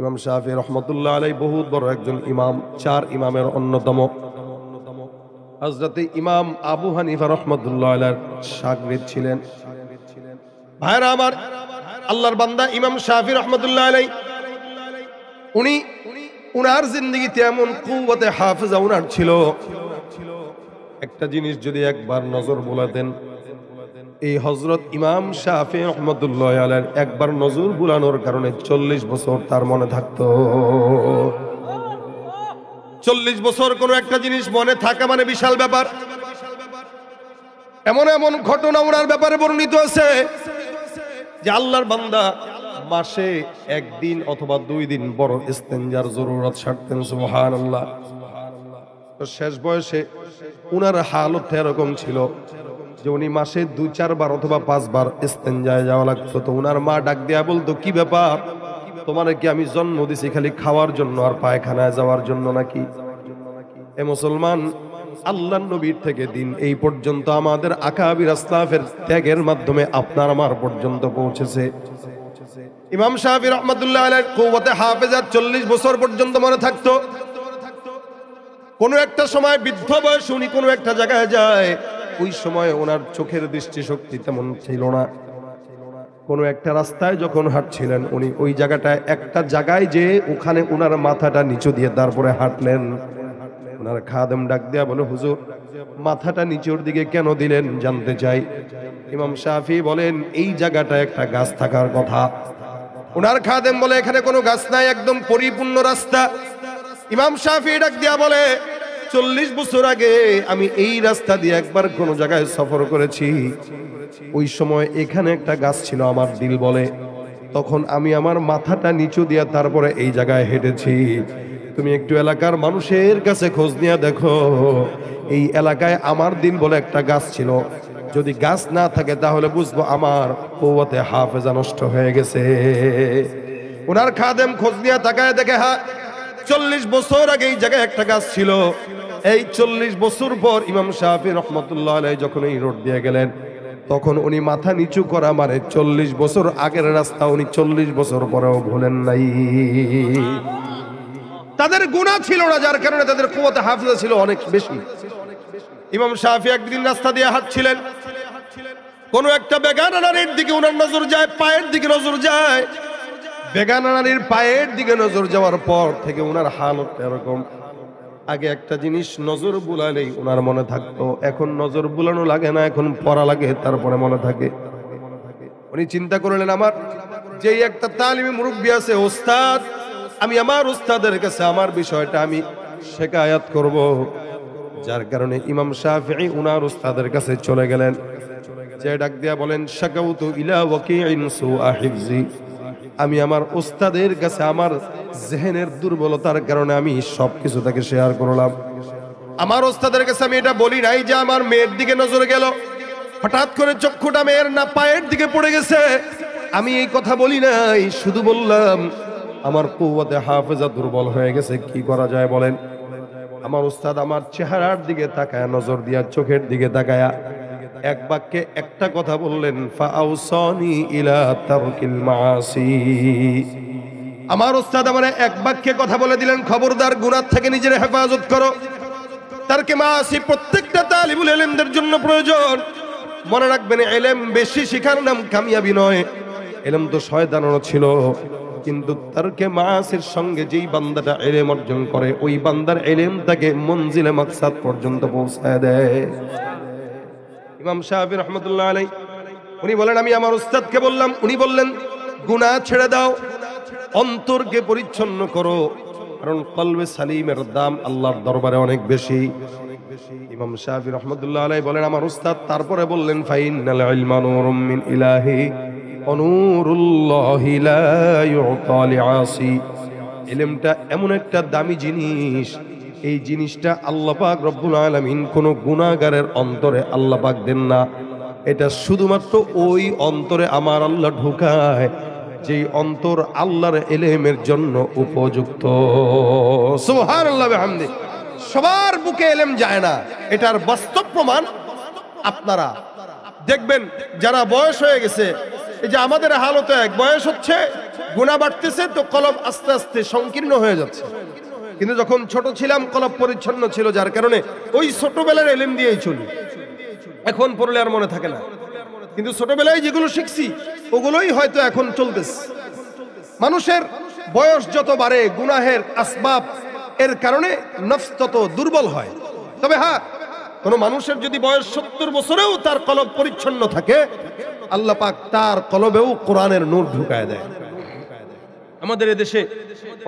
ইমাম শাফি রহমতুল্লাহ আলাইহি বহুত বড় একজন ইমাম, চার ইমামের অন্যতম। হযরতে ইমাম আবু হানিফা রহমতুল্লাহ আলাইহির শাগরিদ ছিলেন। ভাইরা আমার, আল্লাহর বান্দা ইমাম শাফি রহমতুল্লাহ আলাইহি উনার জিন্দেগিতে এমন কুওয়াতে হাফেজা উনার ছিল, একটা জিনিস যদি একবার নজর বুলাতেন, এই হযরত ইমাম শাফি রহমতুল্লাহ আলাইহির একবার নজর বুলানোর কারণে 40 বছর তার মনে থাকতো। 40 বছর কোন একটা জিনিস মনে থাকা মানে বিশাল ব্যাপার। এমন এমন ঘটনা ওনার ব্যাপারে বর্ণিত আছে যে আল্লাহর বান্দা মাসে একদিন অথবা 2 দিন বড় ইস্তেঞ্জার জরুরত সারতেন। সুবহানাল্লাহ। তো শেষ বয়সে উনার হালত এরকম ছিল যে উনি মাসে 2-4 বার অথবা 5 বার ইস্তেঞ্জায় যাওয়া লাগতো। তো উনার মা ডাক দিয়া বলতো, কি ব্যাপার, তোমার কি আমি জন্ম দিছি খালি খাওয়ার জন্য আর পায়খানায় যাওয়ার জন্য নাকি? এ মুসলমান, আল্লাহর নবীর থেকে দিন এই পর্যন্ত আমাদের আকাবির আসলাফের ত্যাগের মাধ্যমে আপনার আমার পর্যন্ত পৌঁছেছে। ইমাম শাফি রহমাতুল্লাহ আলাইহি কুওয়াতে হাফেজা 40 বছর পর্যন্ত মনে থাকতো। কোন একটা সময় বৃদ্ধ বয়সে উনি কোন একটা জায়গায় যায়, ওই সময় ওনার চোখের দৃষ্টিশক্তি তেমন ছিল না। কোন একটা রাস্তায় যখন হাঁটছিলেন, উনি ওই জায়গাটায় একটা জায়গায় যে ওখানে ওনার মাথাটা নিচু দিয়ে তারপরে হাঁটলেন। ওনার খাদেম ডাক দেয়া বলে, হুজুর মাথাটা নিচের দিকে কেন দিলেন জানতে চাই। ইমাম শাফি বলেন, এই জায়গাটা একটা গাছ থাকার কথা। ওনার খাদেম বলে, এখানে কোনো গাছ নাই, একদম পরিপূর্ণ রাস্তা। ইমাম শাফি ডাক দেয়া বলে, 40 বছর আগে আমি এই রাস্তা দিয়ে একবার কোন জায়গায় সফর করেছি, ওই সময় এখানে একটা গাছ ছিল। আমার দিল বলে, তখন আমি আমার মাথাটা নিচু দিয়া তারপরে এই জায়গায় হেঁটেছি। তুমি একটু এলাকার মানুষের কাছে খোঁজ নিয়ে দেখো, এই এলাকায় আমার দিল বলে একটা গাছ ছিল। যদি গাছ না থাকে তাহলে বুঝবো আমার কুওয়াতে হাফেজা নষ্ট হয়ে গেছে। ওনার খাদেম খোঁজ নিয়ে তাকায় দেখে, হ্যাঁ 40 বছর আগে এই জায়গায় একটা গাছ ছিল। এই 40 বছর পর ইমাম শাফি রহমতুল্লাহ আলাইহি যখন এই রোড দিয়ে গেলেন, তখন উনি মাথা নিচু করা মানে 40 বছর আগের রাস্তা উনি 40 বছর পরেও ভুলেন নাই। তাদের গুনাহ ছিল না, যার কারণে তাদের কুওয়াতে হাফেজা ছিল অনেক বেশি। ইমাম শাফি একদিন রাস্তা দিয়ে হাঁটছিলেন, কোন একটা বেগানা নারীর দিকে ওনার নজর যায়, পায়ের দিকে নজর যায়। বেগানা নারীর পায়ের দিকে নজর যাওয়ার পর থেকে ওনার হালত এরকম। আগে একটা জিনিস নজর বুলালেই ওনার মনে থাকতো, এখন নজর বুলানো লাগে না, এখন পড়া লাগে তারপরে মনে থাকে। উনি চিন্তা করলেন, আমার যেই একটা তালিমি মুরব্বী আছে, ওস্তাদ, আমি আমার উস্তাদের কাছে আমার বিষয়টা আমি শিকায়াত করব। যার কারণে ইমাম শাফিঈ উনার উস্তাদের কাছে চলে গেলেন। যে ডাক দিয়া বলেন, শাকাউতু ইলা ওয়াকিইন সুআ হিফজি, আমি আমার উস্তাদের কাছে আমার জেহেনের দুর্বলতার কারণে আমি সবকিছু তাকে শেয়ার করলাম। আমার উস্তাদের কাছে আমি এটা বলি নাই যে আমার মেয়ের দিকে নজর গেল, হঠাৎ করে চক্ষুটা মেয়ের না পায়ের দিকে পড়ে গেছে, আমি এই কথা বলি নাই। শুধু বললাম আমার কুওয়াতে হাফেজা দুর্বল হয়ে গেছে, কি করা যায় বলেন। আমার উস্তাদ আমার চেহারার দিকে তাকায়া, নজর দিয়া চোখের দিকে তাকায়া এক বাক্যে একটা কথা বললেন, ফাআউসানি ইলা তারকিল মাআসি। আমার উস্তাদ আমারে এক বাক্যে কথা বলে দিলেন, খবরদার গুনাহ থেকে নিজের হেফাজত করো। তারকে মাআসি প্রত্যেকটা তালিবুল ইলমদের জন্য প্রয়োজন। মনে রাখবেন, ইলম বেশি শিখার নাম কামিয়াবি নয়। ইলম তো শয়তানেরও ছিল, কিন্তু তারকে মাআসির সঙ্গে যেই বান্দাটা ইলম অর্জন করে, ওই বান্দার ইলম তাকে মঞ্জিলে মাকসাদ পর্যন্ত পৌঁছায় দেয়। ইমাম শাফি রহমতুল্লাহ আলাইহি উনি বলেন, আমি আমার উস্তাদকে বললাম, উনি বললেন, গুনাহ ছেড়ে দাও, অন্তরকে পরিচ্ছন্ন করো, কারণ কলবে সালিমের দাম আল্লাহর দরবারে অনেক বেশি। ইমাম শাফি রহমতুল্লাহ আলাইহি বলেন, আমার উস্তাদ তারপরে বললেন, ফাইনাল ইলমা নূরুম মিন ইলাহি ওয়া নূরুল্লাহি লা ইউতা লিআসি। ইলমটা এমন একটা দামি জিনিস, এই জিনিসটা আল্লাহ পাক রব্বুল আলামিন কোন গুনাহগারের অন্তরে আল্লাহ পাক দেন না। এটা শুধুমাত্র ওই অন্তরে আমার আল্লাহ ঢুকায় যেই অন্তর আল্লাহর ইলমের জন্য উপযুক্ত। সুবহানাল্লাহ বিহামদি। সবার বুকে ইলম যায় না, এটার বাস্তব প্রমাণ আপনারা দেখবেন। যারা বয়স হয়ে গেছে এই যে আমাদের হালত এক, বয়স হচ্ছে, গুনাহ বাড়তেছে, তো কলব আস্তে আস্তে সংকীর্ণ হয়ে যাচ্ছে। কিন্তু যখন ছোট ছিলাম কলব পরিচ্ছন্ন ছিল, যার কারণে ওই ছোটবেলার ইলম দিয়েই চলি। এখন পড়লে আর মনে থাকে না, কিন্তু ছোটবেলায় যেগুলো শিখছি ওগুলোই হয়তো এখন চলতেছে। মানুষের বয়স যত বাড়ে, গুনাহের আসবাব এর কারণে নফস তত দুর্বল হয়। তবে হ্যাঁ, কোন মানুষের যদি বয়স 70 বছরেও তার কলব পরিচ্ছন্ন থাকে, আল্লাহ পাক তার কলবেও কোরআনের নূর ঢুকায় দেয়। আমাদের এদেশে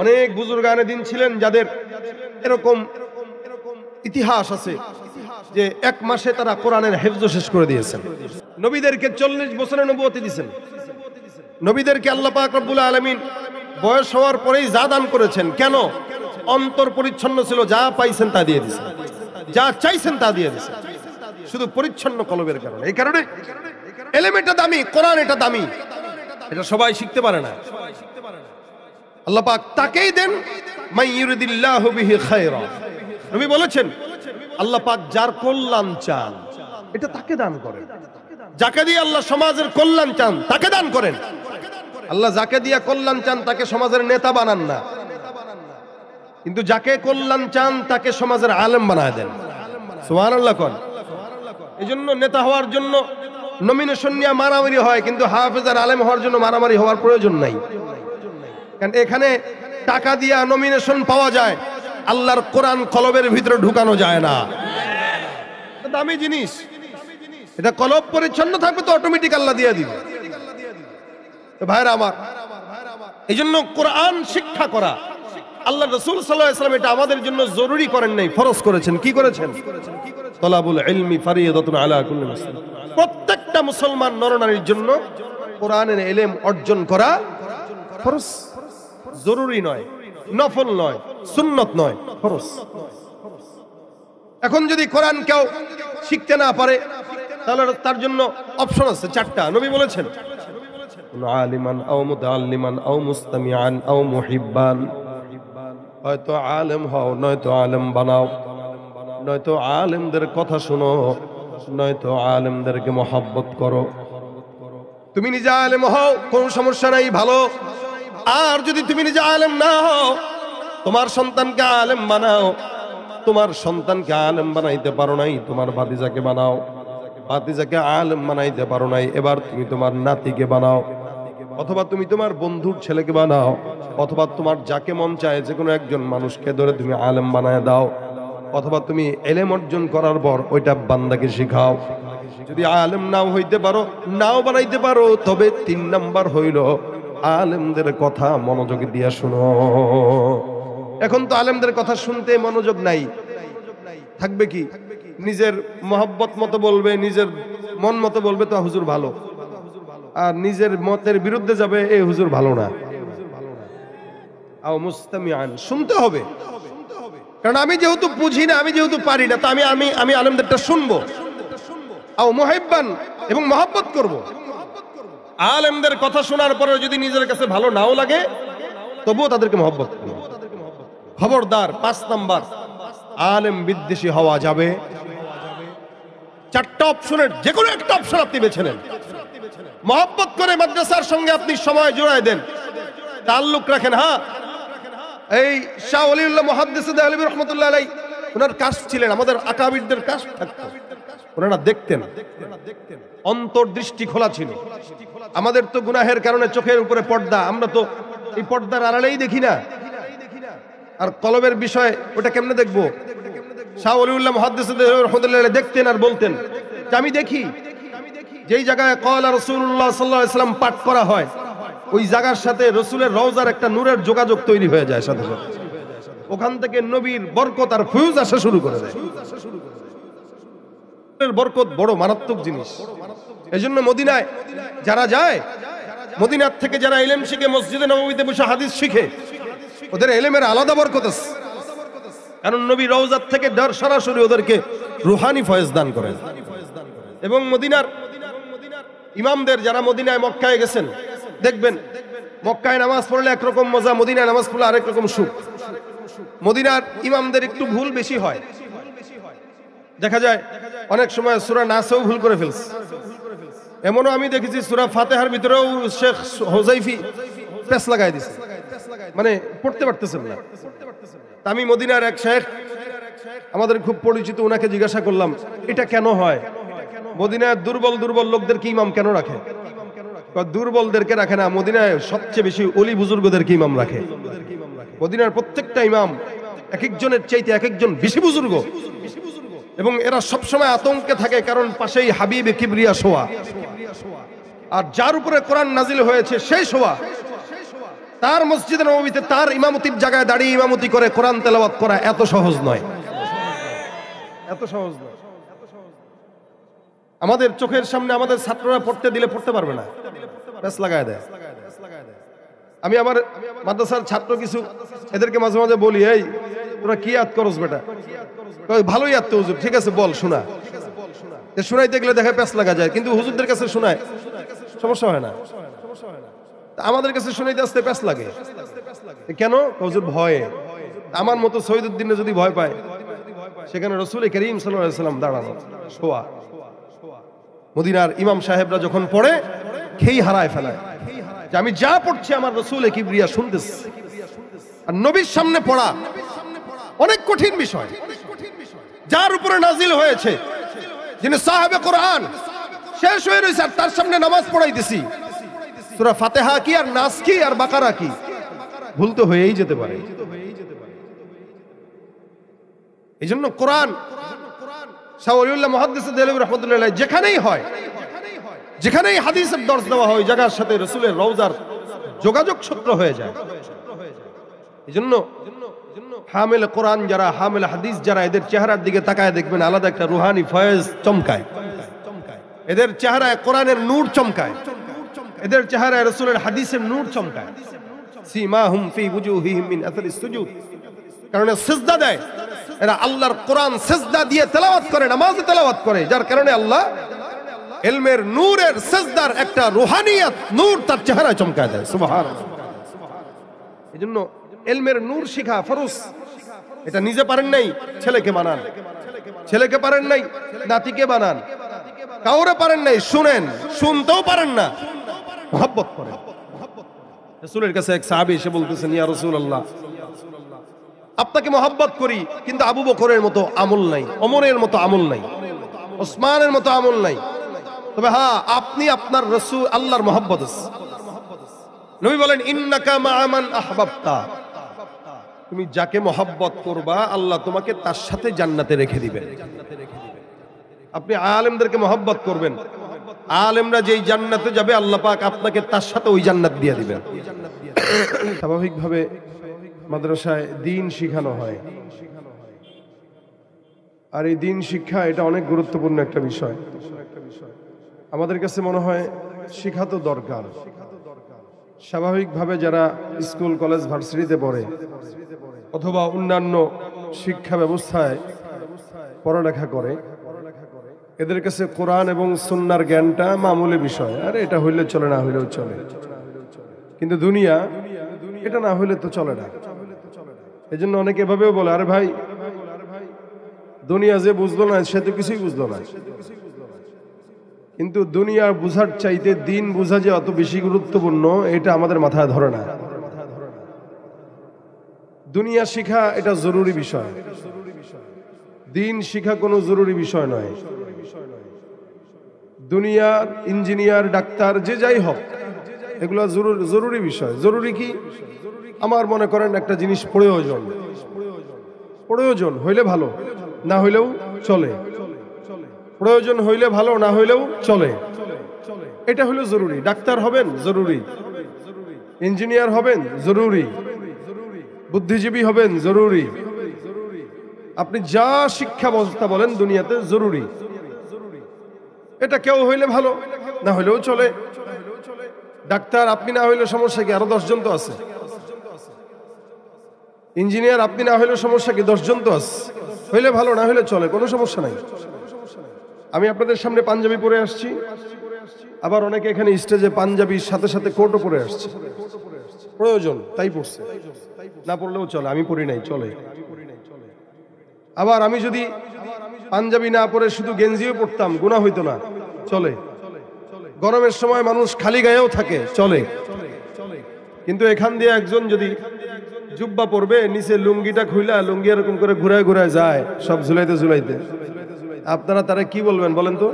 অনেক বুজুর্গানে দিন ছিলেন যাদের এরকম ইতিহাস আছে যে 1 মাসে তারা কোরআনের হিফজ শেষ করে দিয়েছেন। নবীদেরকে 40 বছরে নবুয়তি দিয়েছেন। নবীদেরকে আল্লাহ পাক রব্বুল আলামিন বয়স হওয়ার পরেই যা দান করেছেন। কেন? অন্তর পরিচ্ছন্ন ছিল, যা পাইছেন তা দিয়ে দিয়েছেন, যা চাইছেন তা দিয়ে দিয়েছেন, শুধু পরিচ্ছন্ন কলবের কারণে। এই কারণে ইলম এটা দামি, কোরআন এটা দামি, এটা সবাই শিখতে পারে না। আল্লাহ পাক তাকেই দেন মান ইউরিদিল্লাহু বিহি খায়রা। নবী বলেছেন আল্লাহ পাক যার কল্যাণ চান এটা তাকে দান করেন। যাকে দিয়ে আল্লাহ সমাজের কল্যাণ চান তাকে দান করেন। আল্লাহ যাকে দিয়ে কল্যাণ চান তাকে সমাজের নেতা বানান না, কিন্তু যাকে কল্যাণ চান তাকে সমাজের আলেম বানায় দেন। সুবহানাল্লাহ কোন। এইজন্য নেতা হওয়ার জন্য নমিনেশন নিয়ে মারামারি হয়, কিন্তু হাফেজ আর আলেম হওয়ার জন্য মারামারি হওয়ার প্রয়োজন নাই। কারণ এখানে টাকা দিয়া নমিনেশন পাওয়া যায়, আল্লাহর কোরআন কলবের ভিতরে ঢুকানো যায় না। দামি জিনিস, এটা কলব পরিচ্ছন্ন থাকবে তো অটোমেটিক আল্লাহ দিয়ে দিবে। ভাইরা আমার, এই জন্য কোরআন শিক্ষা করা আল্লাহ রাসূল সাল্লাল্লাহু আলাইহি ওয়াসাল্লাম এটা আমাদের জন্য জরুরি করেন নাই, ফরজ করেছেন। কি করেছেন? তালাবুল ইলমি ফারিয়াদাতুন আলা কুল্লি মুসলিম। প্রত্যেকটা মুসলমান নরনারীর জন্য কোরআনের ইলম অর্জন করা ফরজ, জরুরি নয়, নফল নয়, সুন্নত নয়, ফরজ। এখন যদি কোরআন কেউ শিখতে না পারে তাহলে তার জন্য অপশন আছে 4টা। নবী বলেছেন আলিমান আও মুতাআল্লিমান আও মুস্তামিআন আও মুহিব্বান। হয়তো আলেম হও, নয়তো আলেম বানাও, নয়তো আলেমদের কথা শুনো, নয়তো আলেমদেরকে মহব্বত করো। তুমি নিজে আলেম হও, কোনো সমস্যা নাই, ভালো। আর যদি তুমি নিজে আলেম না হও, তোমার সন্তানকে আলেম বানাও। তোমার সন্তানকে আলেম বানাইতে পারো নাই, তোমার ভাতিজাকে বানাও। ভাতিজাকে আলেম বানাইতে পারো নাই, এবার তুমি তোমার নাতিকে বানাও, অথবা তুমি তোমার বন্ধুর ছেলেকে বানাও, অথবা তোমার যাকে মন চায় যে কোনো একজন মানুষকে ধরে তুমি আলেম বানায় দাও, অথবা তুমি ইলম অর্জন করার পর ওইটা বান্দাকে শিখাও। যদি আলেম নাও হইতে পারো, নাও বানাইতে পারো, তবে 3 নাম্বার হইল আলেমদের কথা মনোযোগ দিয়া শুনো। এখন তো আলেমদের কথা শুনতে মনোযোগ নাই, থাকবে কি? নিজের মহব্বত মতো বলবে, নিজের মন মতো বলবে তো হুজুর ভালো, আর নিজের মতের বিরুদ্ধে যাবে এই হুজুর ভালো না। আও মুস্তামিআন, শুনতে হবে। কারণ আমি যেহেতু বুঝি না, আমি যেহেতু পারি না, তা আমি আলেমদেরটা শুনবো। আও মুহিব্বান, এবং মহব্বত করব। আলেমদের কথা শোনার পরে যদি নিজের কাছে ভালো নাও লাগে তবুও তাদেরকে মহব্বত করব। খবরদার 5 নাম্বার, আলেম বিদ্বেষী হওয়া যাবে। 4টা অপশনের যে কোনো একটা অপশন আপনি বেছে নেন। মহব্বত করে মাদ্রাসার সঙ্গে আপনি সময় জোড়ায় দেন, তাল্লুক রাখেন। হ্যাঁ, এই শাহ ওলিউল্লাহ মুহাদ্দিস দেহলভী রাহমাতুল্লাহ আলাইহি ওনার কাশফ ছিলেন, আমাদের আকাবিরদের কাশফ থাকতো, ওনারা দেখতেন, অন্তর্দৃষ্টি খোলা ছিল। আমাদের তো গুনাহের কারণে চোখের উপরে পর্দা, আমরা তো এই পর্দার আড়ালেই দেখি না। আর কলবের বিষয় ওটা কেমনে দেখবো? শাহ ওলিউল্লাহ মুহাদ্দিস দেহলভী রাহমাতুল্লাহ আলাইহি দেখতেন আর বলতেন যে আমি দেখি যেই জায়গায় ক্বালা রাসূলুল্লাহ সাল্লাল্লাহু আলাইহি ওয়াসাল্লাম পাঠ করা হয়, ওই জায়গার সাথে রসুলের রওজার একটা নূরের যোগাযোগ তৈরি হয়ে যায়, সাথে সাথে ওখান থেকে নবীর বরকত আর ফয়ুজ আসা শুরু করে দেয়। বরকত বড় মারাত্মক জিনিস। এজন্য মদিনায় যারা যায়, মদিনার থেকে যারা ইলম শিখে মসজিদে নববীতে বসে হাদিস শিখে, ওদের ইলমের আলাদা বরকত আছে। কারণ নবী রওজার থেকে সরাসরি ওদেরকে রুহানি ফয়েজ দান করেন। এবং মদিনার ইমামদের যারা মদিনায় মক্কায় গেছেন, দেখবেন মক্কায় নামাজ পড়লে একরকম মজা, মদিনায় নামাজ পড়লে আরেক রকম সুখ। মদিনার ইমামদের একটু ভুল বেশি হয়, দেখা যায় অনেক সময় সূরা নাসও ভুল করে ফেলছে। এমনও আমি দেখেছি সূরা ফাতিহার ভিতরেও শেখ হুযাইফি পেছ লাগাই দিছে, মানে পড়তে পারতেছেন না। আমি মদিনার এক শেখ আমাদের খুব পরিচিত, ওনাকে জিজ্ঞাসা করলাম এটা কেন হয়? মদিনায় দুর্বল দুর্বল লোকদেরকে ইমাম কেন রাখে? দুর্বলদেরকে রাখে না, মদিনায় সবচেয়ে বেশি ওলি বুজুর্গদেরকে ইমাম রাখে। মদিনার প্রত্যেকটা ইমাম এক একজনের চাইতে এক একজন বেশি বুজুর্গ, এবং এরা সবসময় আতঙ্কে থাকে, কারণ পাশেই হাবিবে কিবরিয়া শোয়া, আর যার উপরে কোরআন নাজিল হয়েছে সেই শোয়া। তার মসজিদে নববীতে তার ইমামতির জায়গায় দাঁড়িয়ে ইমামতি করে কোরআন তেলাওয়াত করা এত সহজ নয়, এত সহজ নয়। আমাদের চোখের সামনে আমাদের ছাত্ররা পড়তে দিলে পড়তে পারবে না, পেছ লাগায় দেয়। আমি আমার মাদ্রাসার ছাত্র কিছু, এদেরকে মাঝে মাঝে বলি, এই তোরা কি ইয়াদ করস বেটা? ভালো ইয়াদ তো হুজুর, ঠিক আছে বল শোনা। শোনাইতে গেলে দেখে পেছ লাগা যায়, কিন্তু হুজুরদের কাছে শোনায় সমস্যা হয় না, আমাদের কাছে শোনাইতে আসতে পেছ লাগে কেন? হুজুর ভয়ে। আমার মতো শহীদুদ্দিনে যদি ভয় পায়, সেখানে রাসূল করিম সাল্লাল্লাহু আলাইহি ওয়াসাল্লাম দাঁড়ানো শোয়া। মদিনার ইমাম সাহেবরা যখন পড়ে খেই হারায় ফেলায় যে আমি যা পড়ছি আমার রাসূল কিবরিয়া শুনতেছে। আর নবীর সামনে পড়া অনেক কঠিন বিষয়, যার উপরে নাজিল হয়েছে, যিনি সাহেবে কোরআন, শেষ হয়ে রয়েছে, আর তার সামনে নামাজ পড়াইতেছি। সূরা ফাতিহা কি আর নাস কি আর বাকারা কি, ভুল তো হয়েই যেতে পারে। এই জন্য কোরআন শাহ ওলিউল্লাহ মুহাদ্দিস দেহলভী রাহমাতুল্লাহ আলাইহি যেখানেই হয়, যেখানেই হাদিসের দর্স দেওয়া হয়, জায়গার সাথে রাসূলের রওজার যোগাযোগ সূত্র হয়ে যায়। এই জন্য হামিল কোরআন যারা, হামিল হাদিস যারা, এদের চেহারার দিকে তাকায় দেখবেন আলাদা একটা রুহানি ফয়েজ চমকায়, এদের চেহারায় কোরআনের নূর চমকায়, এদের চেহারায় রাসূলের হাদিসের নূর চমকায়। সীমাহুম ফি ওয়ুজুহিহিম মিন আসারিস সুজুদ, কারণ সিজদা দেয় এরা, আল্লাহর কোরআন সিজদা দিয়ে তেলাওয়াত করে, নামাজে তেলাওয়াত করে, যার কারণে আল্লাহ ইলমের নূরের সিজদার একটা রুহানিয়ত নূর তার চেহারায় চমকায় দেয়। সুবহানাল্লাহ। এজন্য ইলমের নূর শিখা ফরজ। এটা নিজে পারেন নাই, ছেলেকে বানান, ছেলেকে পারেন নাই, নাতিকে বানান, কাউরে পারেন নাই, শুনেন, শুনতেও পারেন না, মহব্বত করেন। রাসূলের কাছে এক সাহাবী এসে বলতেছেন, ইয়া রাসূলুল্লাহ, আপনাকে মহব্বত করি, কিন্তু আবু বকরের মতো আমল নাই, ওমরের মতো আমল নাই, ওসমানের মতো আমল নাই, তবে হ্যাঁ আপনি আপনার রাসূল আল্লাহর মহব্বত আছে। নবী বলেন, ইন্নাকা মা'a মান আহবাবতা, তুমি যাকে মহব্বত করবা আল্লাহ তোমাকে তার সাথে জান্নাতে রেখে দিবেন। আপনি আলেমদেরকে মহব্বত করবেন, আলেমরা যেই জান্নাতে যাবে আল্লাহ পাক আপনাকে তার সাথে ওই জান্নাত দিয়ে দিবেন। স্বাভাবিকভাবে মাদ্রাসায় দ্বীন শিখানো হয়, আর এই দ্বীন শিক্ষা এটা অনেক গুরুত্বপূর্ণ একটা বিষয়। আমাদের কাছে মনে হয় শিক্ষা তো দরকার। স্বাভাবিকভাবে যারা স্কুল কলেজ ভার্সিটিতে পড়ে অথবা অন্যান্য শিক্ষা ব্যবস্থায় পড়ালেখা করে, এদের কাছে কোরআন এবং সুন্নাহর জ্ঞানটা মামুলি বিষয়, আর এটা হইলে চলে, না হইলেও চলে। কিন্তু দুনিয়া এটা না হইলে তো চলে না। এই জন্য অনেকে এভাবেও বলে, আরে ভাই দুনিয়া যে বুঝলো না সে তো কিছুই বুঝলো না। কিন্তু দুনিয়া বুঝার চাইতে দিন বুঝা যে অত বেশি গুরুত্বপূর্ণ, এটা আমাদের মাথায় ধরে না। দুনিয়া শিখা এটা জরুরি বিষয়, দিন শিখা কোনো জরুরি বিষয় নয়। দুনিয়ার ইঞ্জিনিয়ার, ডাক্তার, যে যাই হোক, এগুলো জরুরি বিষয়। জরুরি কি? আমার মনে করেন একটা জিনিস প্রয়োজন, প্রয়োজন হইলে ভালো, না হইলেও চলে। প্রয়োজন হইলে ভালো, না হইলেও চলে, এটা হলো জরুরি। ডাক্তার হবেন জরুরি, ইঞ্জিনিয়ার হবেন জরুরি, বুদ্ধিজীবী হবেন জরুরি, আপনি যা শিক্ষা ব্যবস্থা বলেন দুনিয়াতে জরুরি। এটা কেউ হইলে ভালো, না হইলেও চলে। ডাক্তার আপনি না হইলে সমস্যা কি? আরো 10 জন তো আছে। ইঞ্জিনিয়ার আপনি না হইলে সমস্যা কি? 10 জন তো আছে। হইলে ভালো, না হইলে চলে, কোনো সমস্যা নাই। আমি আপনাদের সামনে পাঞ্জাবি পরে আসছি, আবার অনেকে এখানে স্টেজে পাঞ্জাবির সাথে সাথে কোটও পরে আসছে, প্রয়োজন তাই পড়ছে, না পড়লেও চলে। আমি পড়ি নাই, চলে। আবার আমি যদি পাঞ্জাবি না পরে শুধু গেঞ্জিও পড়তাম, গুনাহ হইতো না, চলে। গরমের সময় মানুষ খালি গায়েও থাকে, চলে। কিন্তু এখান দিয়ে একজন যদি জুব্বা পরবে, নিচে লুঙ্গিটা খুইলা লুঙ্গি এরকম করে ঘুরায় ঘুরায় যায় সব ঝুলাইতে ঝুলাইতে, আপনারা তারা কি বলবেন বলেন তো?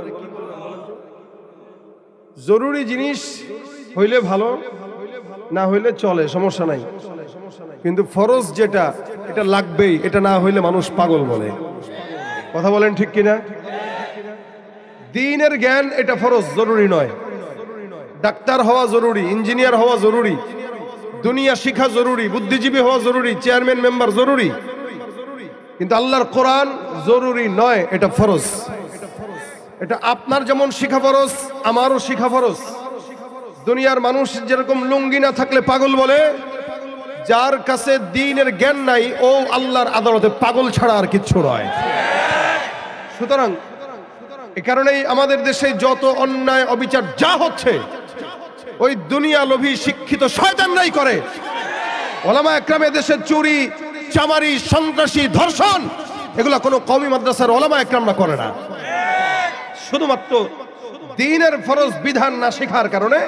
জরুরি জিনিস হইলে ভালো, না হইলে চলে, সমস্যা নাই। কিন্তু ফরজ যেটা, এটা লাগবেই, এটা না হইলে মানুষ পাগল বলে। কথা বলেন ঠিক কিনা? দ্বীনের জ্ঞান এটা ফরজ, জরুরি নয়। ডাক্তার হওয়া জরুরি, ইঞ্জিনিয়ার হওয়া জরুরি, দুনিয়া শিখা জরুরি, বুদ্ধিজীবী হওয়া জরুরি, চেয়ারম্যান মেম্বার জরুরি, কিন্তু আল্লাহর কোরআন জরুরি নয়, এটা ফরজ। এটা আপনার যেমন শিখা ফরজ, আমারও শিখা ফরজ। দুনিয়ার মানুষ যেরকম লুঙ্গি না থাকলে পাগল বলে, যার কাছে দ্বীনের জ্ঞান নাই ও আল্লাহর আদালতে পাগল ছাড়া আর কিচ্ছু নয়। সুতরাং এ কারণেই আমাদের দেশে যত অন্যায় অবিচার যা হচ্ছে, ওই দুনিয়া লোভী শিক্ষিত শয়তানরাই করে। ওলামা একরামে দেশের চুরি, চামারি, সন্ত্রাসী, ধর্ষণ, এগুলা কোনো কওমি মাদ্রাসার ওলামা একরামরা করে না। শুধুমাত্র দ্বীনের ফরজ বিধান না শেখার কারণে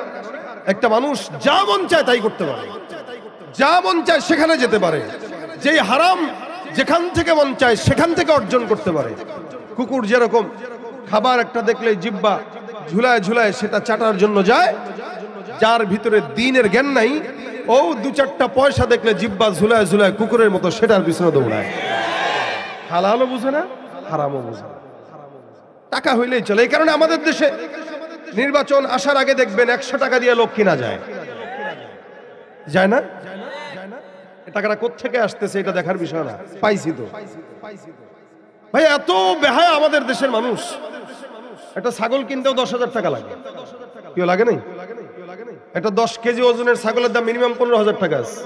একটা মানুষ যা মন চায় তাই করতে পারে, যা মন চায় সেখানে যেতে পারে, যেই হারাম যেখান থেকে মন চায় সেখান থেকে অর্জন করতে পারে। কুকুর যেরকম খাবার একটা দেখলে জিব্বা ঝুলায় ঝুলায় সেটা চাটার জন্য যায়, যার ভিতরে দ্বীনের জ্ঞান নাই ও দু চারটা পয়সা দেখলে জিব্বা ঝুলায় ঝুলায় কুকুরের মতো সেটার পিছনে দৌড়ায়। হালালও বুঝে না, হারামও বুঝে না, টাকা হইলেই চলে। এই কারণে আমাদের দেশে নির্বাচন আসার আগে দেখবেন 100 টাকা দিয়ে লোক কিনা যায়, যায় না? টাকাটা কোত্থেকে আসতেছে এটা দেখার বিষয় না, পাইছি তো। ভাই এত বেহায়া আমাদের দেশের মানুষ, একটা ছাগল কিনতেও 10,000 টাকা লাগে। কেউ লাগে নাই? একটা 10 কেজি ওজনের ছাগলের দাম মিনিমাম 15,000 টাকা আছে।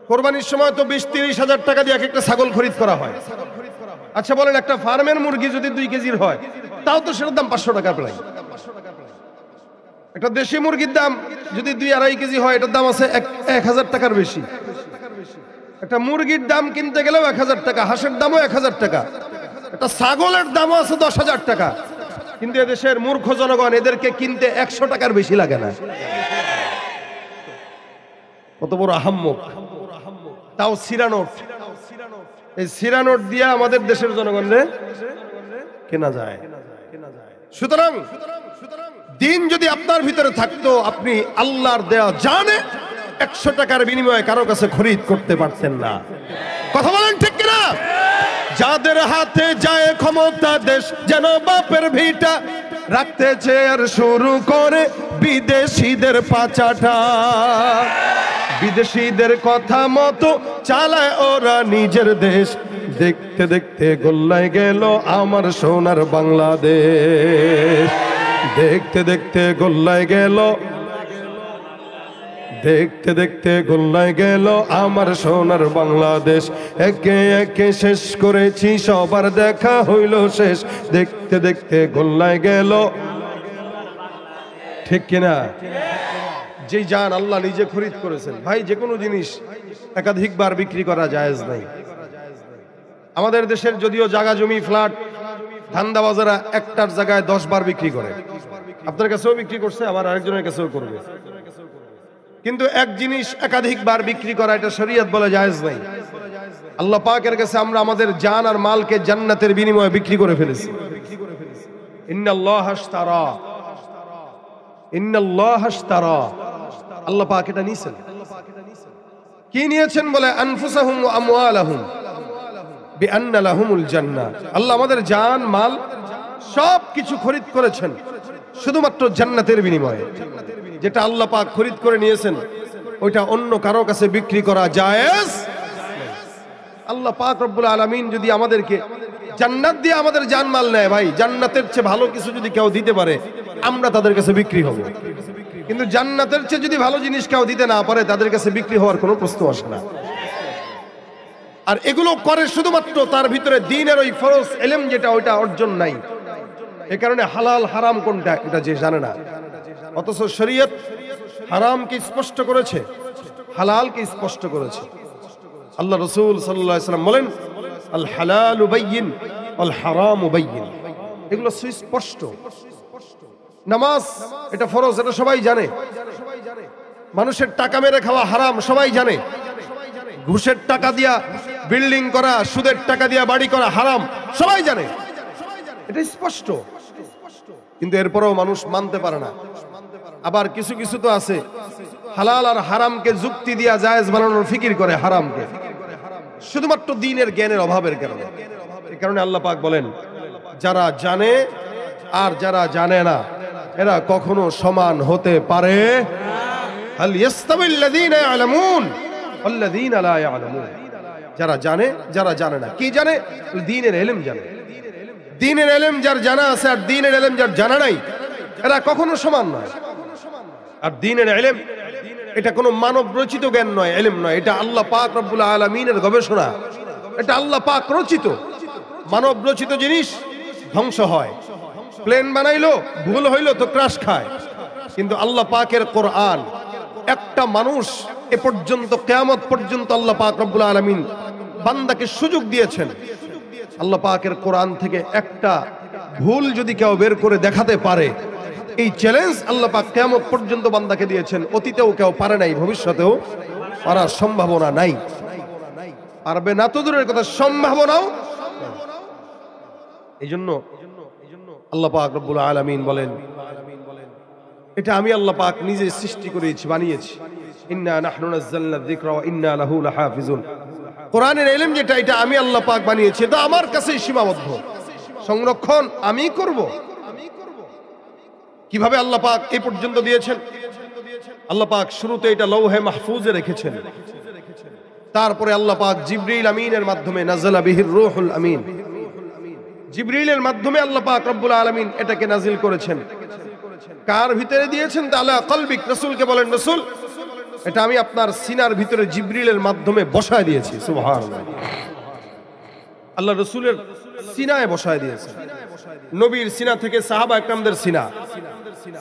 কোরবানির সময় তো 20-30 হাজার টাকা দিয়ে একটা ছাগল খরিদ করা হয়। আচ্ছা বলেন, একটা ফার্মের মুরগি যদি 2 কেজির হয় তাও তো সেটার দাম 500 টাকা প্রায়। একটা দেশি মুরগির দাম যদি 2-2.5 কেজি হয়, এটার দাম আছে 1,000 টাকার বেশি। একটা মুরগির দাম কিনতে গেলেও 1,000 টাকা, হাঁসের দামও 1,000 টাকা, একটা ছাগলের দামও আছে 10,000 টাকা। কিন্তু এদেশের মূর্খ জনগণ এদেরকে কিনতে 100 টাকার বেশি লাগে না। কত বড় আহাম্মক! তাও সিরানোট, এই সিরানোট দিয়ে আমাদের দেশের জনগণরে কেনা যায়। সুতরাং দিন যদি আপনার ভিতরে থাকতো, আপনি আল্লাহর দেয়া জানে 100 টাকার বিনিময়ে কারো কাছে খরিদ করতে পারতেন না। কথা বলেন ঠিক কিনা? যাদের হাতে যায় ক্ষমতা, দেশ যেন বাপের ভিটা, রাখতেছে আর শুরু করে বিদেশিদের পাচাটা। বিদেশিদের কথা মতো চালায় ওরা নিজের দেশ, দেখতে দেখতে গোল্লায় গেল আমার সোনার বাংলাদেশ। দেখতে দেখতে গোল্লায় গেল, দেখতে দেখতে গোল্লায় গেল আমার সোনার বাংলাদেশ। একে একে শেষ করেছি, সবার দেখা হইল শেষ। দেখতে দেখতে গোল্লায় গেল, ঠিক কিনা? যেই জান আল্লাহ নিজে খরিদ করেছেন। ভাই যে কোনো জিনিস একাধিকবার বিক্রি করা জায়েজ নাই। আমাদের দেশের যদিও জায়গা জমি ফ্ল্যাট ধান্দাবাজারা একটার জায়গায় 10 বার বিক্রি করে, আপনার কাছেও বিক্রি করছে, আবার আরেকজনের কাছেও করবে। কিন্তু এক জিনিস একাধিকবার বিক্রি করা এটা শরীয়ত বলে জায়েজ নাই। আল্লাহ পাকের কাছে আমরা আমাদের জান আর মালকে জান্নাতের বিনিময়ে বিক্রি করে ফেলেছি। ইন্নাল্লাহা ইশতারা, ইন্নাল্লাহা ইশতারা, আল্লাহ পাক এটা নিয়েছেন। কি নিয়েছেন বলে? আনফুসাহুম ওয়া আমওয়ালাহুম বিআন্না লাহুমুল জান্নাহ। আল্লাহ আমাদের জান মাল সব কিছু খরিদ করেছেন শুধুমাত্র জান্নাতের বিনিময়ে। যেটা আল্লাহ পাক খরিদ করে নিয়েছেন ওইটা অন্য কারো কাছে বিক্রি করা জায়েজ। আল্লাহ পাক রব্বুল আলামিন যদি আমাদেরকে জান্নাত দিয়ে আমাদের জানমাল নেয়, ভাই জান্নাতের চেয়ে ভালো কিছু যদি কেউ দিতে পারে আমরা তাদের কাছে বিক্রি হব। কিন্তু জান্নাতের চেয়ে যদি ভালো জিনিস কেউ দিতে না পারে তাদের কাছে বিক্রি হওয়ার কোনো প্রশ্ন আসে না। আর এগুলো করে শুধুমাত্র তার ভিতরে দ্বীনের ওই ফরজ ইলম যেটা ওইটা অর্জন নাই। এই কারণে হালাল হারাম কোনটা এটা যে জানে না, অথচ শরীয়ত হারামকে স্পষ্ট করেছে, হালালকে স্পষ্ট করেছে। আল্লাহ রাসূল সাল্লাল্লাহু আলাইহি ওয়াসাল্লাম বলেন, আল হালালু বাইয়িন ওয়াল হারামু বাইয়িন। এগুলো সুস্পষ্ট। নামাজ এটা ফরজ, এটা সবাই জানে। মানুষের টাকা মেরে খাওয়া হারাম, সবাই জানে। ঘুষের টাকা দিয়া বিল্ডিং করা, সুদের টাকা দিয়া বাড়ি করা হারাম, সবাই জানে, এটা স্পষ্ট। কিন্তু এরপরেও মানুষ মানতে পারে না। আবার কিছু কিছু তো আছে হালাল আর হারামকে যুক্তি দিয়া জায়েজ বানানোর ফিকির করে হারামকে, শুধুমাত্র দ্বীনের জ্ঞানের অভাবের কারণে। এই কারণে আল্লাহ পাক বলেন, যারা জানে আর যারা জানে না এরা কখনো সমান হতে পারে। হাল ইয়াস্তাবিল্লাযীনা ইয়ালামুন ওয়াল্লাযীনা লা ইয়ালামুন। যারা জানে, যারা জানে না। কি জানে? দ্বীনের ইলম জানে। দ্বীনের ইলম যার জানা আছে আর দ্বীনের ইলম যার জানা নাই, এরা কখনো সমান নয়। আর দ্বীনের ইলম এটা কোনো মানব রচিত জ্ঞান নয়, ইলম নয়, এটা আল্লাহ পাক রব্বুল আলামিনের গবেষণা। এটা আল্লাহ পাক রচিত। মানব রচিত জিনিস ধ্বংস হয়। প্লেন বানাইলো, ভুল হইলো তো ক্রাশ খায়। কিন্তু আল্লাহ পাকের কোরআন, একটা মানুষ এ পর্যন্ত কিয়ামত পর্যন্ত আল্লাহ পাক রব্বুল আলামিন বান্দাকে সুযোগ দিয়েছেন। আল্লাহ পাকের কোরআন থেকে একটা ভুল যদি কেউ বের করে দেখাতে পারে, এই চ্যালেঞ্জ আল্লাহ পাক কিয়ামত পর্যন্ত বান্দাকে দিয়েছেন। অতীতেও কেউ পারে নাই, ভবিষ্যতেও পারার সম্ভাবনা নাই। পারবে না তো দূরের কথা, সম্ভাবনাও। এই জন্য আল্লাহ পাক রব্বুল আলামিন বলেন, এটা আমি আল্লাহ পাক নিজে সৃষ্টি করেছি, বানিয়েছি। ইন্না নাহনু নাযালনা যিকরা ওয়া ইন্না লাহু লাহাফিজুন। কোরআনের ইলম যেটা, এটা আমি আল্লাহ পাক বানিয়েছি, এটা আমার কাছেই সীমাবদ্ধ। সংরক্ষণ আমি করব। কিভাবে আল্লাহ পাক এই পর্যন্ত দিয়েছেন? আল্লাহ পাক শুরুতে এটা লৌহে মাহফুজে রেখেছেন। তারপরে আল্লাহ পাক জিবরিল আমিনের মাধ্যমে, নাযালা বিহির রূহুল আমিন, জিবরিলের মাধ্যমে আল্লাহ পাক রব্বুল আলামিন এটাকে নাজিল করেছেন। কার ভিতরে দিয়েছেন? তাআলা কলবিক। রাসূলকে বলেন, রাসূল এটা আমি আপনার সিনার ভিতরে জিবরিলের মাধ্যমে বসায় দিয়েছি। সুবহানাল্লাহ। আল্লাহ রাসূলের সিনায় বসায় দিয়েছেন। নবীর সিনা থেকে সাহাবা একরামদের সিনা,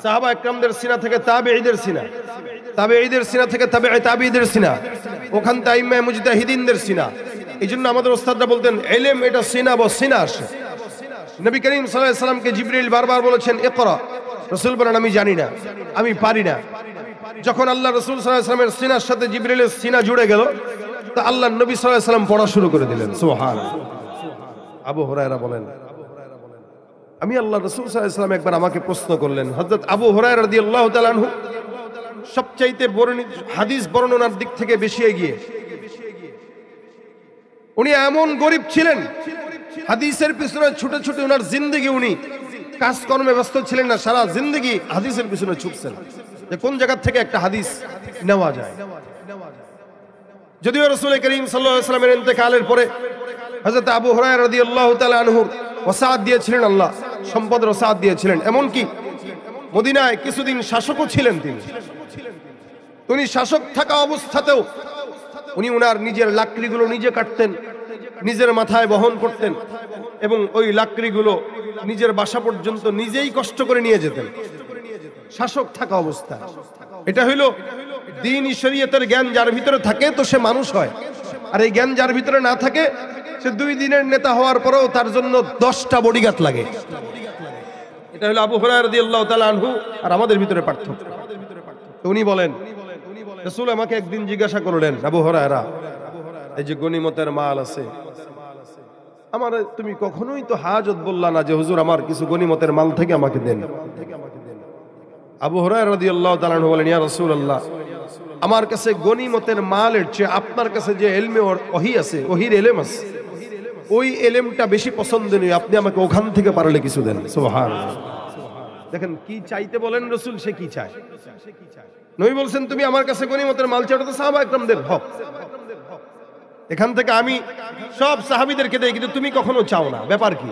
সাহাবা একরামদের সিনা থেকে তাবেঈদের সিনা, তাবেঈদের সিনা থেকে তাবেঈ তাবেঈদের সিনা, ওখান থেকে আইম্মায়ে মুজতাহিদিনদের সিনা। এইজন্য আমাদের ওস্তাদরা বলতেন, ইলম এটা সিনা বা সিনা আসে। নবী করিম সাল্লাল্লাহু আলাইহি সাল্লামকে জিবরিল বারবার বলেছেন, ইকরা। রাসূল বলেন, আমি জানি না, আমি পারি না। যখন আল্লাহ রাসূল সাল্লাল্লাহু আলাইহি সাল্লামের সিনার সাথে জিবরিলের সিনা জুড়ে গেল, তো আল্লাহ নবী সাল্লাল্লাহু আলাইহি সাল্লাম পড়া শুরু করে দিলেন। সুবহানাল্লাহ। আবু হুরায়রা বলেন, আমি আল্লাহ রাসূল সাল্লাল্লাহু আলাইহি সাল্লাম একবার আমাকে প্রশ্ন করলেন। হযরত আবু হুরায়রা রাদিয়াল্লাহু তাআলা আনহু সবচাইতে বর্ণিত হাদিস বর্ণনার দিক থেকে বেশি এগিয়ে। উনি এমন গরীব ছিলেন, হাদিসের পিছনে ছুটে ছুটে ওনার জিন্দেগি, উনি কাজকর্মে ব্যস্ত ছিলেন না, সারা জিন্দেগি হাদিসের পিছনে ছুটছেন যে কোন জায়গা থেকে একটা হাদিস নেওয়া যায়। যদিও রাসূল করিম সাল্লাল্লাহু আলাইহি ওয়াসাল্লামের ইন্তেকালের পরে হযরত আবু হুরায়রা রাদিয়াল্লাহু তাআলা আনহু ওয়াসাত দিয়েছিলেন, আল্লাহ সম্পদের ওয়াসাত দিয়েছিলেন। এমনকি মদিনায় কিছুদিন শাসকও ছিলেন তিনি। উনি শাসক থাকা অবস্থাতেও উনি ওনার নিজের লাকড়িগুলো নিজে কাটতেন, নিজের মাথায় বহন করতেন এবং ওই লাকড়িগুলো নিজের বাসা পর্যন্ত নিজেই কষ্ট করে নিয়ে যেতেন, শাসক থাকা অবস্থায়। এটা হইল দ্বীন শরীয়তের জ্ঞান যার ভিতরে থাকে তো সে মানুষ হয়। আর এই জ্ঞান যার ভিতরে না থাকে, সে 2 দিনের নেতা হওয়ার পরেও তার জন্য 10টা বডিগার্ড লাগে। এটা হলো আবু হুরায়রা রাদিয়াল্লাহু তাআলা আনহু আর আমাদের ভিতরে পার্থক্য। তো উনি বলেন, রাসূল আমাকে একদিন জিজ্ঞাসা করলেন, আবু হুরায়রা, এই যে গনিমতের মাল আছে, আমার তুমি কখনোই তো হাজত বললা না যে হুজুর আমার কিছু গনিমতের মাল থেকে আমাকে দেন। আবু হুরায়রা রাদিয়াল্লাহু তাআলা আনহু বলেন, ইয়া রাসূলুল্লাহ, আমার কাছে গনিমতের মালের চেয়ে আপনার কাছে যে ইলমে ওহী আছে, ওহীর ইলম আছে, ওই ইলমটা বেশি পছন্দনীয়, আপনি আমাকে ওখান থেকে পারলে কিছু দেন। সুবহানাল্লাহ। দেখেন কি চাইতে বলেন রাসূল, সে কি চায়। নবী বলছেন, তুমি আমার কাছে গনিমতের মাল চাও, এটা তো সাহাবা একরামদের হক। এখান থেকে আমি সব সাহাবীদেরকে দেই, কিন্তু তুমি কখনো চাও না, ব্যাপার কি?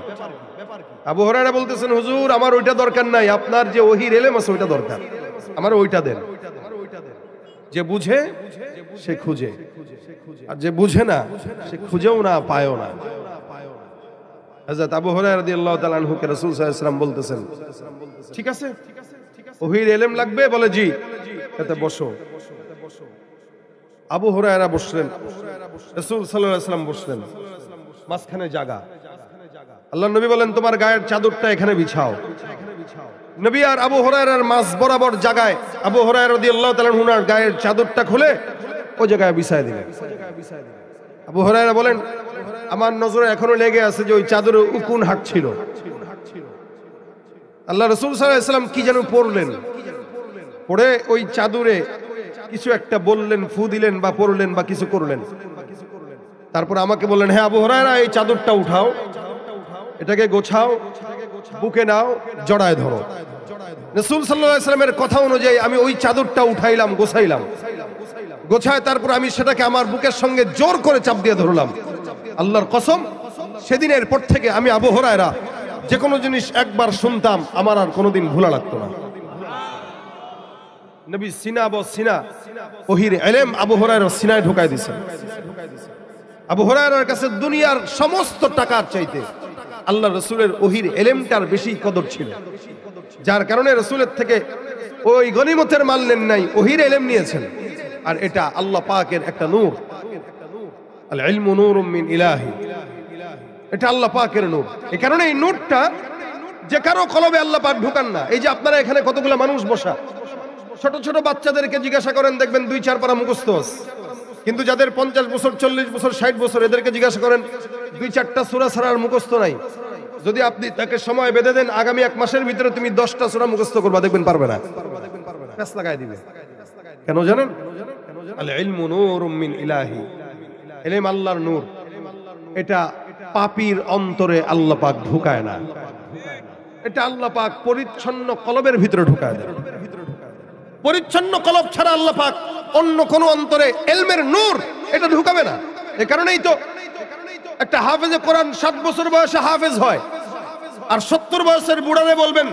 আবু হুরায়রা বলতেছেন, হুজুর আমার ওইটা দরকার নাই, আপনার যে ওহীর ইলম আছে ওইটা দরকার, আমার ওইটা দেন। যে বুঝে সে খুঁজে, আর যে বুঝে না সে খুঁজেও না, পায়ও না। হযরত আবু হুরায়রা রাদিয়াল্লাহু তাআলা আনহু কে রাসূল সাল্লাল্লাহু আলাইহি ওয়াসাল্লাম বলতেছেন, ঠিক আছে ওহীর ইলম লাগবে? বলে জি। এতে বসো। আবু হুরায়রা বসলেন, রাসূল সাল্লাল্লাহু আলাইহি ওয়াসাল্লাম বসলেন, মাঝখানে জায়গা। আল্লাহর নবী বলেন, তোমার গায়ের চাদরটা এখানে বিছাও। নবী আর আবু হুরায়রার মাঝ বরাবর জায়গায় আবু হুরায়রা রাদিয়াল্লাহু তাআলা আনহুর গায়ের চাদরটা খুলে ওই জায়গায় বিছায় দিলেন। আবু হুরায়রা বলেন, আমার নজরে এখনো লেগে আছে যে ওই চাদরে উকুন হাঁটছিল। আল্লাহ রাসূল সাল্লাল্লাহু আলাইহি ওয়াসাল্লাম কি যেন পড়লেন, পড়ে ওই চাদরে কিছু একটা বললেন, ফু দিলেন বা পড়লেন বা কিছু করলেন। তারপর আমাকে বললেন, হ্যাঁ আবু হুরায়রা, এই চাদরটা উঠাও, এটাকে গোছাও, বুকে নাও, জড়ায় ধরো। রাসূল সাল্লাল্লাহু আলাইহি ওয়াসাল্লামের কথা অনুযায়ী আমি ওই চাদরটা উঠাইলাম, গোছায় তারপর আমি সেটাকে আমার বুকের সঙ্গে জোর করে চাপ দিয়ে ধরলাম। আল্লাহর কসম, সেদিনের পর থেকে আমি আবু হুরায়রা যে কোনো জিনিস একবার শুনতাম আমার আর কোনোদিন ভোলা লাগতো না। নবী সিনা ওহির ইলম আবু হুরায়রার সিনায় ঢুকায় দিয়েছেন। আবু হুরায়রার কাছে দুনিয়ার সমস্ত টাকার চাইতে আল্লাহ রাসূলের ওহির ইলমটার বেশি কদর ছিল, যার কারণে রাসূলের থেকে ওই গনিমতের মাল নেন নাই, ওহির ইলম নিয়েছেন। আর এটা আল্লাহ পাকের একটা নূর, আল ইলমু নূরুম মিন ইলাহি, এটা আল্লাহ পাকের নূর। এই কারণে এই নূরটা যে কারো কলবে আল্লাহ পাক ঢুকান না। এই যে আপনারা এখানে কতগুলো মানুষ বসা, ছোট ছোট বাচ্চাদেরকে জিজ্ঞাসা করেন, দেখবেন 2-4 পারা মুখস্থ আছে। কিন্তু যাদের 50 বছর, 40 বছর, 60 বছর, এদেরকে জিজ্ঞাসা করেন 2-4টা সূরা ছাড়ার মুখস্থ নাই। যদি আপনি তাকে সময় বেঁধে দেন, আগামী 1 মাসের ভিতরে তুমি 10টা সূরা মুখস্থ করবা, দেখবেন পারবে না, প্যাঁচ লাগায় দিবে। কেন জানেন? আল ইলমু নূরুম মিন ইলাহি, ইলম আল্লাহর নূর। এটা পাপীর অন্তরে আল্লাহ পাক ঢুকায় না, এটা আল্লাহ পাক পরিচ্ছন্ন কলবের ভিতরে ঢুকায় দেয়। পরিচ্ছন্ন কলব ছাড়া আল্লাহ পাক অন্য কোন অন্তরে ইলমের নূর এটা ঢুকাবে না। এই কারণেই তো একটা হাফেজে কোরআন 7 বছর বয়সে হাফেজ হয়, আর 70 বয়সের বুড়ারে বলবেন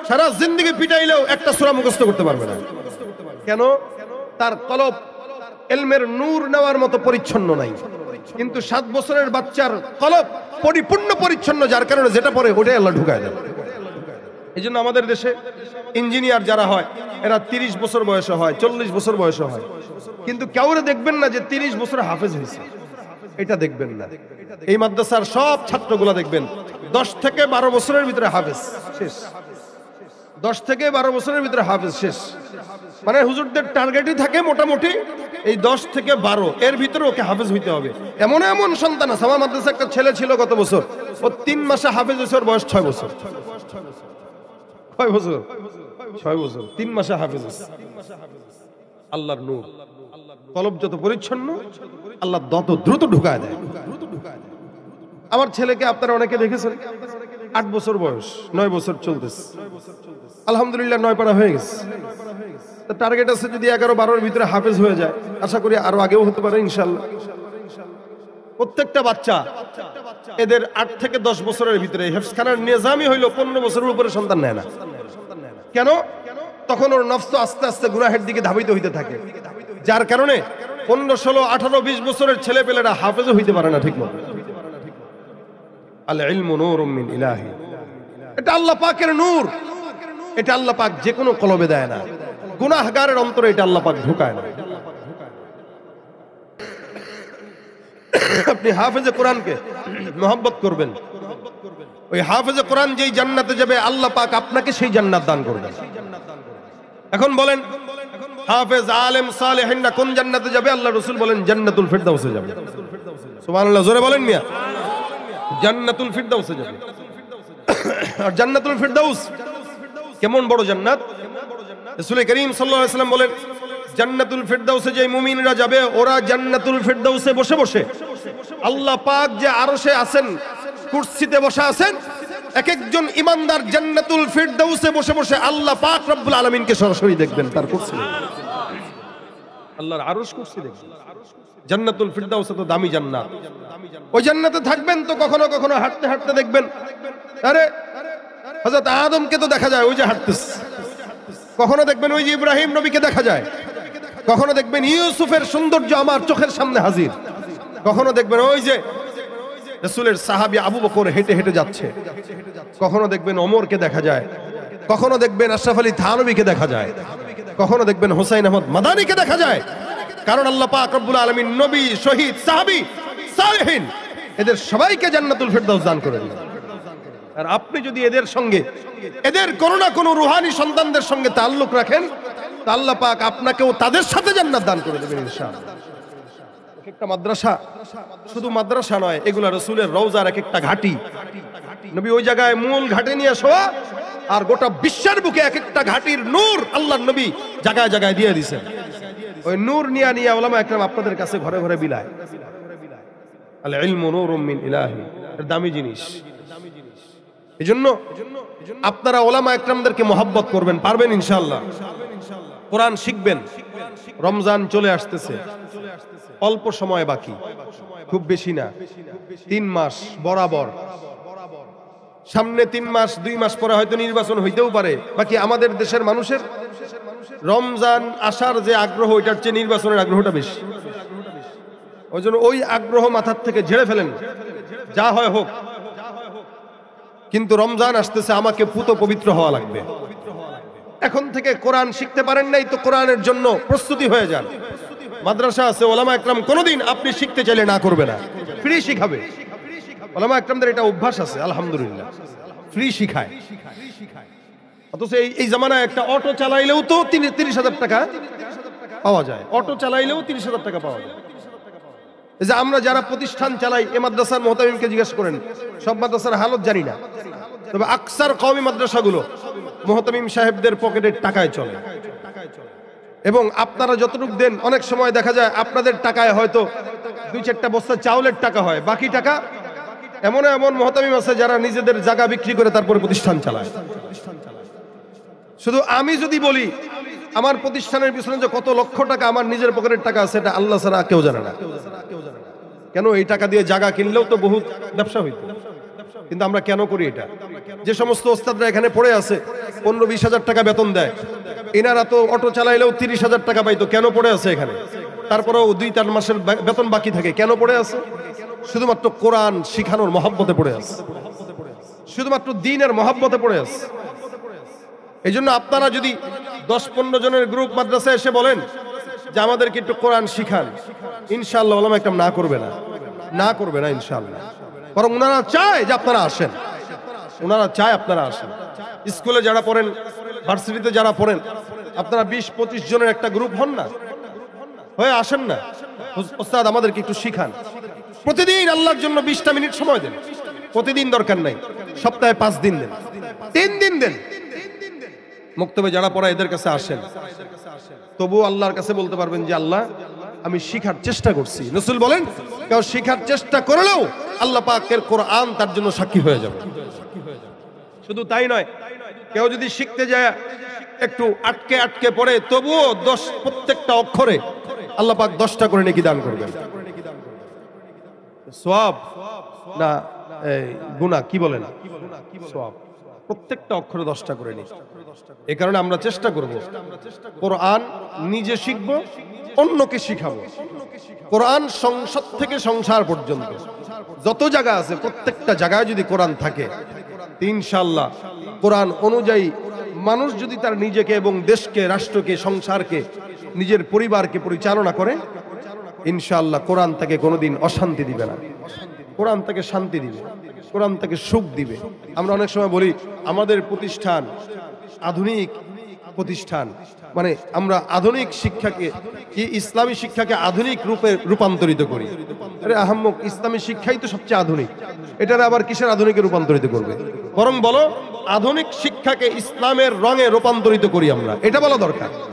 সারা জিন্দেগি পিটাইলেও একটা সূরা মুখস্থ করতে পারবে না। কেন? তার কলব ইলমের নূর নেওয়ার মতো পরিচ্ছন্ন নাই। কিন্তু 7 বছরের বাচ্চার কলব পরিপূর্ণ পরিচ্ছন্ন, যার কারণে যেটা পড়ে ওটাই আল্লাহ ঢুকায় দেয়। এই জন্য আমাদের দেশে ইঞ্জিনিয়ার যারা হয় এরা 30 বছর বয়সে হয়, 40 বছর বয়সে হয়, কিন্তু কাউরে দেখবেন না যে 30 বছর হাফেজ হয়েছে, এটা দেখবেন না। এই মাদ্রাসার সব ছাত্রগুলা দেখবেন 10 থেকে 12 বছরের ভিতরে হাফেজ শেষ, 10 থেকে 12 বছরের ভিতরে হাফেজ শেষ। মানে হুজুরদের টার্গেটই থাকে মোটামুটি এই 10 থেকে 12 এর ভিতরে ওকে হাফেজ হইতে হবে। এমন এমন সন্তান আছে, আমার মাদ্রাসা একটা ছেলে ছিল গত বছর, ও 3 মাসে হাফেজ হয়েছে, ওর বয়স 6 বছর। কয় বছর? 6 বছর, 3 মাসে হাফেজ হয়েছে। আল্লাহর নূর, কলব যত পরিচ্ছন্ন আল্লাহ তত দ্রুত ঢুকায় দেয়। আমার ছেলেকে আপনারা অনেকে দেখেছেন, 8 বছর বয়স, 9 বছর চলতেছে, আলহামদুলিল্লাহ 9 পারা হয়ে গেছে। টার্গেট আছে যদি 11-12 এর ভিতরে হাফেজ হয়ে যায়, আশা করি আরো আগেও হতে পারে ইনশাআল্লাহ। প্রত্যেকটা বাচ্চা এদের 8 থেকে 10 বছরের ভিতরে হেফজখানার নিজামই হইলো 15 বছরের উপরে সন্তান নেয় না। কেন? তখন ওর নফস আস্তে আস্তে গুনাহের দিকে ধাবিত হইতে থাকে, যার কারণে 15, 16, 18, 20 বছরের ছেলে পেলেরা হাফেজও হইতে পারে না ঠিক মতো। আল ইলমু নূরুম মিন ইলাহি, এটা আল্লাহ পাকের নূর, এটা আল্লাহ পাক যে কোনো কলবে দেয় না। গুনাহগারের অন্তরে এটা আল্লাহ পাক ঢুকায় না। আপনি হাফেজে কোরআনকে মহব্বত করবেন, ওই হাফেজে কোরআন যেই জান্নাতে যাবে আল্লাহ পাক আপনাকে সেই জান্নাত দান করবেন। এখন বলেন হাফেজ আলেম সালেহিনরা কোন জান্নাতে যাবে? আল্লাহ রাসূল বলেন জান্নাতুল ফিরদাউসে যাবে। সুবহানাল্লাহ, জোরে বলেন মিয়া, জান্নাতুল ফিরদাউসে যাবে। আর জান্নাতুল ফিরদাউস কেমন বড় জান্নাত! রাসূল করিম সাল্লাল্লাহু আলাইহি ওয়াসাল্লাম বলেন জান্নাতুল ফিরদাউসে যে মুমিনরা যাবে ওরা জান্নাতুল ফিরদাউসে বসে বসে আল্লাহ পাক যে আরশে আছেন, কুরসিতে বসে আছেন, এক একজন ইমানদার জান্নাতুল ফিরদাউসে বসে বসে আল্লাহ পাক রব্বুল আলামিনকে সরাসরি দেখবেন তার কুরসি, আল্লাহর আরশ কুরসি দেখবেন। জান্নাতুল ফিরদাউস তো দামি জান্নাত, ওই জান্নাতে থাকবেন তো কখনো কখনো হাঁটতে হাঁটতে দেখবেন আরে হযরত আদমকে তো দেখা যায় ওই যে হাঁটতেছে, কখনো দেখবেন ওই যে ইব্রাহিম নবীকে দেখা যায়, কখনো দেখবেন ইউসুফের সৌন্দর্য আমার চোখের সামনে হাজির, কখনো দেখবেন ওই যে রাসূলের সাহাবী আবু বকর হেঁটে হেঁটে যাচ্ছে, কখনো দেখবেন ওমরকে দেখা যায়, কখনো দেখবেন আশরাফ আলী থানভীকে দেখা যায়, কখনো দেখবেন হুসাইন আহমদ মাদানীকে দেখা যায়। কারণ আল্লাহ পাক রব্বুল আলামিন নবী, শহীদ, সাহাবী, সালেহিন এদের সবাইকে জান্নাতুল ফিরদাউস দান করে দিলেন। আর আপনি যদি এদের সঙ্গে এদের কোনো না কোনো রুহানি সন্তানদের সঙ্গে তাল্লুক রাখেন, তা আল্লাহ পাক আপনাকেও তাদের সাথে জান্নাত দান করে দেবেন ইনশাআল্লাহ। একটা মাদ্রাসা শুধু মাদ্রাসা নয়, এগুলা রাসূলের রওজার এক একটা ঘাঁটি। নবী ওই জায়গায় মূল ঘাটে নিয়ে শোয়া, আর গোটা বিশ্বের বুকে এক একটা ঘাটির নূর আল্লাহর নবী জায়গায় জায়গায় দিয়ে দিয়েছেন। ওই নূর নিয়ে নিয়ে উলামা একরাম আপনাদের কাছে ঘরে ঘরে বিলায়। আল ইলমু নূরুম মিন ইলাহি, এর দামি জিনিস। এজন্য আপনারা উলামা একরামদেরকে মহব্বত করবেন, পারবেন ইনশাআল্লাহ। কোরআন শিখবেন। রমজান চলে আসতেছে, অল্প সময় বাকি, খুব বেশি না, 3 মাস বরাবর। সামনে 3 মাস 2 মাস পরে হয়তো নির্বাচন হইতেও পারে। বাকি আমাদের দেশের মানুষের রমজান আসার যে আগ্রহ, ওইটার চেয়ে নির্বাচনের আগ্রহটা বেশি। ওই জন্য ওই আগ্রহ মাথার থেকে ঝেড়ে ফেলেন, যা হয় হোক, কিন্তু রমজান আসতেছে, আমাকে পুত পবিত্র হওয়া লাগবে। এখন থেকে কোরআন শিখতে পারেন নাই তো কোরআনের জন্য প্রস্তুতি হয়ে যান। মাদ্রাসা আছে, ওলামা একরাম কোনোদিন আপনি শিখতে চাইলে না করবে না, ফ্রি শিখাবে। ওলামা একরামদের এটা অভ্যাস আছে, আলহামদুলিল্লাহ, ফ্রি শিখায়। অথচ এই জামানায় একটা অটো চালাইলেও তো 30,000 টাকা পাওয়া যায়, অটো চালাইলেও 30,000 টাকা পাওয়া যায়। এই যে আমরা যারা প্রতিষ্ঠান চালাই, এ মাদ্রাসার মুহতামিমকে জিজ্ঞেস করেন, সব মাদ্রাসার হালত জানি না, তবে আকসার কওমি মাদ্রাসাগুলো মুহতামিম সাহেবদের পকেটের টাকায় চলে। এবং আপনারা যতটুকু দেন, অনেক সময় দেখা যায় আপনাদের টাকায় হয়তো 2-4টা বস্তা চাউলের টাকা হয়, বাকি টাকা এমন এমন মুহতামিম আছে যারা নিজেদের জায়গা বিক্রি করে তারপরে প্রতিষ্ঠান চালায়। শুধু আমি যদি বলি আমার প্রতিষ্ঠানের পিছনে যে কত লক্ষ টাকা আমার নিজের পকেটের টাকা আছে, এটা আল্লাহ ছাড়া কেউ জানে না। কেন? এই টাকা দিয়ে জায়গা কিনলেও তো বহুত ব্যবসা হইত, কিন্তু আমরা কেন করি এটা? যে সমস্ত ওস্তাদরা এখানে পড়ে আছে, 15-20 হাজার টাকা বেতন দেয়, এনারা তো অটো চালাইলেও 30,000 টাকা পাইতো, কেন পড়ে আছে এখানে? তারপরেও 2-4 মাসের বেতন বাকি থাকে, কেন পড়ে আছে? শুধুমাত্র কোরআন শিখানোর মহব্বতে পড়ে আছে, শুধুমাত্র দ্বীনের মহব্বতে পড়ে আছে। এই জন্য আপনারা যদি 10-15 জনের গ্রুপ মাদ্রাসায় এসে বলেন যে আমাদেরকে একটু কোরআন শিখান, ইনশাআল্লাহ ওলামা একরাম না করবে না, না করবে না ইনশাআল্লাহ। বরং ওনারা চায় যে আপনারা আসেন, ওনারা চায় আপনারা আসেন। স্কুলে যারা পড়েন, ভার্সিটিতে যারা পড়েন, আপনারা 20-25 জনের একটা গ্রুপ হন না, হয়ে আসেন না, ওস্তাদ আমাদেরকে একটু শিখান। প্রতিদিন আল্লাহর জন্য 20টা মিনিট সময় দেন, প্রতিদিন দরকার নাই, সপ্তাহে 5 দিন দেন, 3 দিন দেন। মুক্তবে যারা পড়া এদের কাছে আসেন, তবু আল্লাহর কাছে বলতে পারবেন যে আল্লাহ আমি শিখার চেষ্টা করছি। রাসূল বলেন কেউ শিখার চেষ্টা করলেও আল্লাহ পাকের কোরআন তার জন্য সাক্ষী হয়ে যাবে। শুধু তাই নয়, কেউ যদি শিখতে যায় একটু আটকে আটকে পড়ে, তবুও প্রত্যেকটা অক্ষরে আল্লাহ পাক 10টা করে নেকি দান করবেন। সওয়াব না গুনাহ, কি বলেন? সওয়াব, প্রত্যেকটা অক্ষরে 10টা করে নিই। এই কারণে আমরা চেষ্টা করব কোরআন নিজে শিখব, অন্যকে শিখাবো। কোরআন সংসদ থেকে সংসার পর্যন্ত যত জায়গা আছে, প্রত্যেকটা জায়গায় যদি কোরআন থাকে, ইনশাআল্লাহ কোরআন অনুযায়ী মানুষ যদি তার নিজেকে এবং দেশকে, রাষ্ট্রকে, সংসারকে, নিজের পরিবারকে পরিচালনা করে, ইনশাআল্লাহ কোরআন তাকে কোনোদিন অশান্তি দিবে না, কোরআন তাকে শান্তি দিবে, কোরআন তাকে সুখ দিবে। আমরা অনেক সময় বলি আমাদের প্রতিষ্ঠান আধুনিক প্রতিষ্ঠান, মানে আমরা আধুনিক শিক্ষাকে, ইসলামী শিক্ষাকে আধুনিক রূপে রূপান্তরিত করি। আরে আহাম্মক, ইসলামী শিক্ষাই তো সবচেয়ে আধুনিক, এটার আবার কিসের আধুনিকে রূপান্তরিত করবে? বরং বলো আধুনিক শিক্ষাকে ইসলামের রঙে রূপান্তরিত করি আমরা, এটা বলা দরকার।